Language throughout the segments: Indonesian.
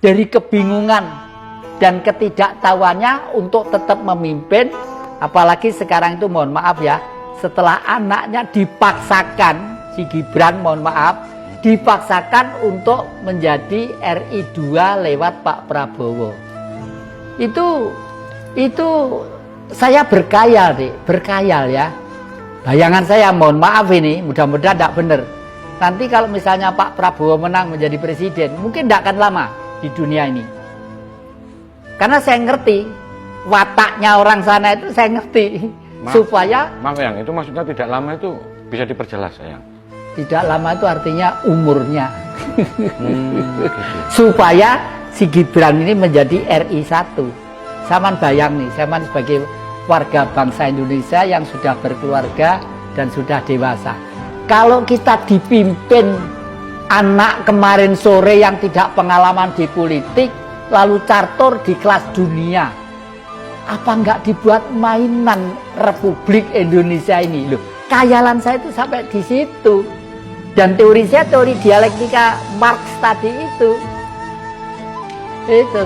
dari kebingungan dan ketidaktahuannya untuk tetap memimpin. Apalagi sekarang itu mohon maaf ya, setelah anaknya dipaksakan, si Gibran mohon maaf, dipaksakan untuk menjadi RI 2 lewat Pak Prabowo. Itu saya berkhayal ya. Bayangan saya mohon maaf ini, mudah-mudahan tidak benar. Nanti kalau misalnya Pak Prabowo menang menjadi presiden, mungkin tidak akan lama di dunia ini. Karena saya ngerti wataknya orang sana itu, saya ngerti. Supaya Maaf yang itu maksudnya tidak lama itu bisa diperjelas sayang. Tidak lama itu artinya umurnya. Gitu. Supaya si Gibran ini menjadi RI 1. Saman bayang nih, Saman sebagai warga bangsa Indonesia yang sudah berkeluarga dan sudah dewasa. Kalau kita dipimpin anak kemarin sore yang tidak pengalaman di politik, lalu catur di kelas dunia, apa enggak dibuat mainan Republik Indonesia ini? Loh, khayalan saya itu sampai di situ. Dan teori saya teori dialektika Marx tadi itu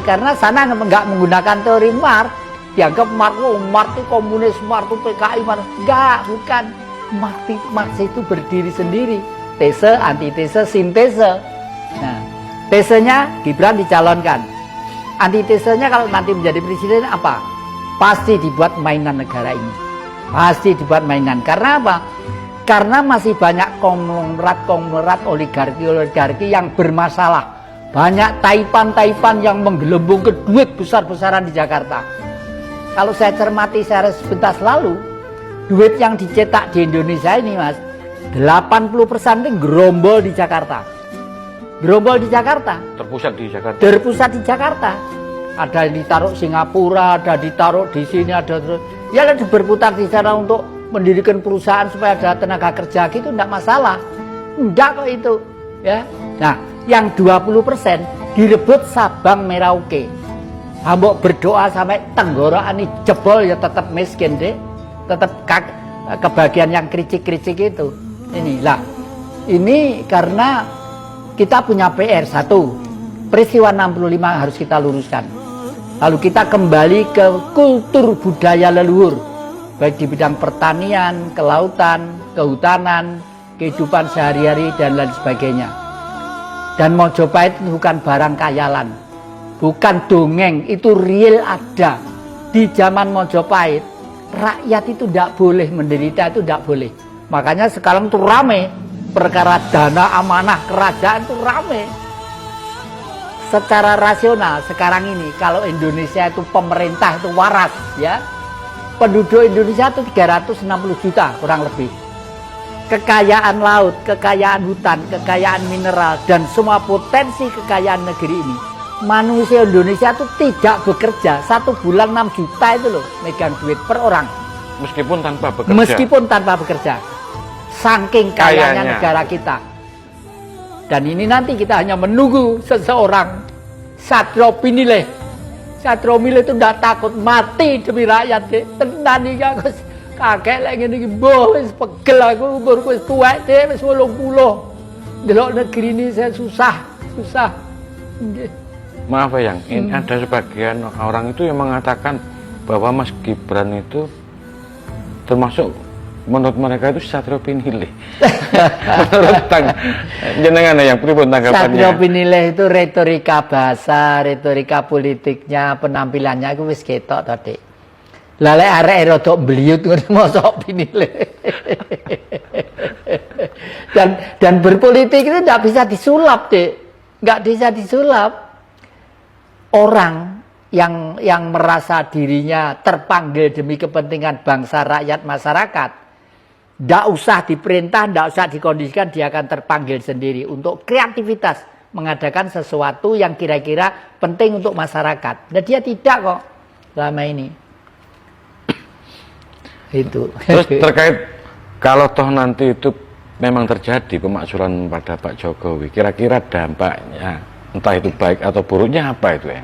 karena sana enggak menggunakan teori Marx, dianggap Marx itu komunis, Marx itu PKI, enggak, bukan. Marx itu berdiri sendiri, tese, antitese, sintese. Nah, tesenya Gibran dicalonkan, antitesenya kalau nanti menjadi presiden apa? Pasti dibuat mainan negara ini, pasti dibuat mainan. Karena apa? Karena masih banyak konglomerat oligarki yang bermasalah. Banyak taipan yang menggelembung ke duit besar-besaran di Jakarta. Kalau saya cermati secara sepintas lalu, duit yang dicetak di Indonesia ini mas, 80% itu gerombol di Jakarta. Gerombol di Jakarta. Terpusat di Jakarta. Terpusat di Jakarta. Ada yang ditaruh Singapura, ada ditaruh di sini, ada ya lebih berputar di sana untuk mendirikan perusahaan supaya ada tenaga kerja gitu, enggak masalah. Enggak kok itu, ya. Nah, yang 20% direbut Sabang Merauke. Hambok berdoa sampai tenggorokan ini jebol ya tetap miskin deh. Tetap kebagian yang kricik-kricik itu. Inilah. Ini karena kita punya PR satu. Peristiwa 65 harus kita luruskan. Lalu kita kembali ke kultur budaya leluhur, baik di bidang pertanian, kelautan, kehutanan, kehidupan sehari-hari dan lain sebagainya. Dan Mojopahit itu bukan barang khayalan, bukan dongeng, itu real ada. Di zaman Mojopahit, rakyat itu tidak boleh menderita, itu tidak boleh. Makanya sekarang itu rame, perkara dana amanah kerajaan itu rame. Secara rasional sekarang ini, kalau Indonesia itu pemerintah itu waras, ya, penduduk Indonesia itu 360 juta kurang lebih. Kekayaan laut, kekayaan hutan, kekayaan mineral, dan semua potensi kekayaan negeri ini. Manusia Indonesia itu tidak bekerja, 1 bulan 6 juta itu loh, megang duit per orang. Meskipun tanpa bekerja. Meskipun tanpa bekerja. Saking kayanya negara kita. Dan ini nanti kita hanya menunggu seseorang, Satrio Pinilih. Satrio Pinilih itu tidak takut mati demi rakyat. Tenan iki aku kakek lagi ngene iki, mbah wis pegel aku, umurku wis tuwek deh, wis 80. Delok negeri ini saya susah. Nggih. Maaf yang ini ada sebagian orang itu yang mengatakan bahwa Mas Gibran itu termasuk menurut mereka itu Satrio Pinilih. Menurut jenengan yang pripun tanggapannya? Satrio Pinilih itu retorika bahasa, retorika politiknya, penampilannya itu wis ketok tadi. Lale arek rodok mbliut ngono mosok Pinilih. Dan berpolitik itu tidak bisa disulap, Dik. Enggak bisa disulap. Orang yang merasa dirinya terpanggil demi kepentingan bangsa, rakyat, masyarakat, tidak usah diperintah, tidak usah dikondisikan, dia akan terpanggil sendiri untuk kreativitas mengadakan sesuatu yang kira-kira penting untuk masyarakat. Dan dia tidak kok selama ini. Itu. Terus terkait kalau toh nanti itu memang terjadi pemakzulan pada Pak Jokowi, kira-kira dampaknya entah itu baik atau buruknya apa itu ya?